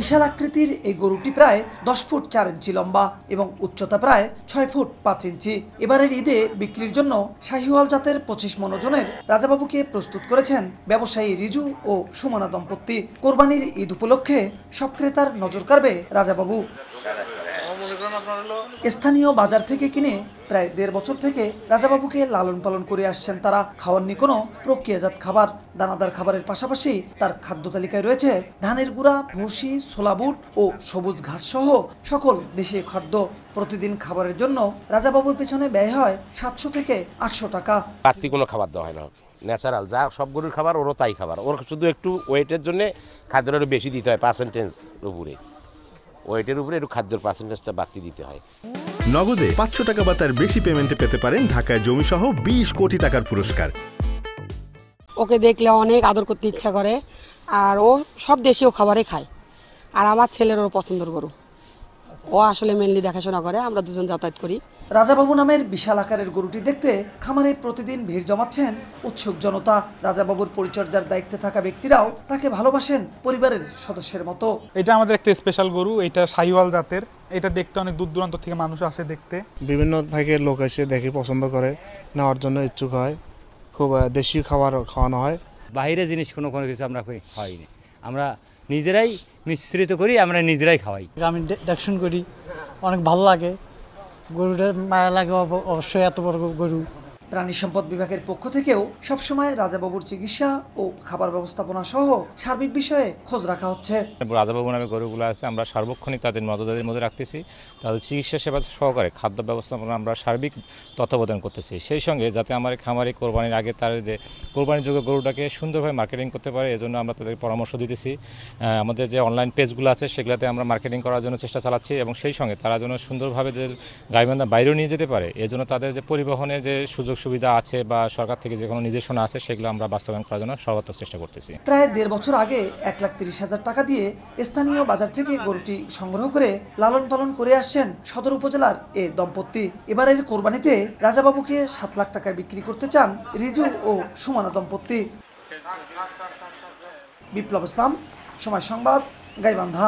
বিশাল আকৃতির এই গরুটি প্রায় 10 ফুট 4 ইঞ্চি লম্বা এবং উচ্চতা প্রায় 6 ফুট 5 ইঞ্চি। এবারের ঈদে বিক্রির জন্য শাহিওয়াল জাতের 25 মণ ওজনের রাজাবাবুকে প্রস্তুত করেছেন ব্যবসায়ী রিজু ও সুমনা দম্পতি। কোরবানির ঈদ উপলক্ষে সব ক্রেতার নজর কাড়বে রাজাবাবু। স্থানীয় বাজার থেকে কিনে প্রায় 1.5 বছর থেকে রাজাবাবুকে লালন পালন করে আসছেন তারা। খাওয়াননি কোনো প্রক্রিয়াজাত খাবার। দানাদার খাবারের পাশাপাশি তার খাদ্য তালিকায় রয়েছে ধানের গুঁড়া, ভুসি, ছোলা বুট ও সবুজ ঘাস সহ সকল দেশীয় খাদ্য। প্রতিদিন খাবারের জন্য রাজাবাবুর পেছনে ব্যয় হয় 700 থেকে 800 টাকা। বাড়তি কোনো খাবার দেওয়া হয় না, ন্যাচারাল যা সব গরুর খাবার ওরও তাই খাবার। ওর শুধু একটু ওয়েটের জন্য খাদ্যটা একটু বেশি দিতে হয়, পার্সেন্টেজ উপরে, ওয়েটের উপরে একটু খাদ্যের পার্সেন্টেজটা বাড়তি দিতে হয়। নগদে 500 টাকা বা তার বেশি পেমেন্টে পেতে পারেন ঢাকায় জমিসহ 20 কোটি টাকার পুরস্কার। ওকে দেখলে অনেক আদর করতে ইচ্ছা করে, আর ও সব দেশীয় খাবারই খায়। আর আমার ছেলের ওর পছন্দের গরু, ও আসলে মেনলি দেখাশোনা করে, আমরা দুজন যাতায়াত করি। রাজাবাবু নামের বিশাল আকারের গরুটি দেখতে খামারে প্রতিদিন ভিড় জমাচ্ছেন উৎসুক জনতা। রাজাবাবুর পরিচর্যার দায়িত্বে থাকা ব্যক্তিরাও তাকে ভালোবাসেন পরিবারের সদস্যের মতো। এটা আমাদের একটা স্পেশাল গরু, এটা শাহিওয়াল জাতের। এটা দেখতে অনেক দূর দূরান্ত থেকে মানুষ আসে দেখতে, বিভিন্ন থেকে লোক এসে দেখে পছন্দ করে, নেওয়ার জন্য ইচ্ছুক হয়। খুব দেশীয় খাবার খাওয়ানো হয়। বাইরে জিনিস কোনো কিছু আমরা খাওয়াইনি, আমরা নিজেরাই মিশ্রিত করি, আমরা নিজেরাই খাওয়াই। আমি দেখশন করি, অনেক ভালো লাগে, গরুটা মায়া লাগে অবশ্যই, এত বড় গরু। প্রাণী সম্পদ বিভাগের পক্ষ থেকেও সবসময় রাজাবাবুর চিকিৎসা ও খাবার ব্যবস্থাপনা সহ সার্বিক বিষয়ে খোঁজ রাখা হচ্ছে। রাজাবাবু নামে গরুগুলো আছে, আমরা সার্বক্ষণিক তাদের নজরদারির মধ্যে রাখতেছি। তাদের চিকিৎসা সেবা সহকারে খাদ্য ব্যবস্থাপনা আমরা সার্বিক তত্ত্বাবধান করতেছি। সেই সঙ্গে যাতে আমার খামারি কোরবানির আগে তার যে কোরবানির যোগ্য গরুটাকে সুন্দরভাবে মার্কেটিং করতে পারে, এজন্য আমরা তাদের পরামর্শ দিতেছি। আমাদের যে অনলাইন পেজগুলো আছে সেগুলোতে আমরা মার্কেটিং করার জন্য চেষ্টা চালাচ্ছি, এবং সেই সঙ্গে তারা যেন সুন্দরভাবে যে গাইবান্ধা বাইরেও নিয়ে যেতে পারে, এজন্য তাদের যে পরিবহনের যে সুযোগ সুবিধা আছে বা সরকার থেকে যে কোনো নির্দেশনা আছে সেগুলো আমরা বাস্তবায়ন করার জন্য সর্বাত্মক চেষ্টা করতেছি। প্রায় 1.5 বছর আগে 1,30,000 টাকা দিয়ে স্থানীয় বাজার থেকে গরুটি সংগ্রহ করে লালন পালন করে আসছেন সদর উপজেলার এ দম্পতি। এবারের কোরবানিতে রাজাবাবুকে 7 লাখ টাকায় বিক্রি করতে চান রিজু ও সুমনা দম্পতি। বিপ্লব ইসলাম, সময় সংবাদ, গাইবান্ধা।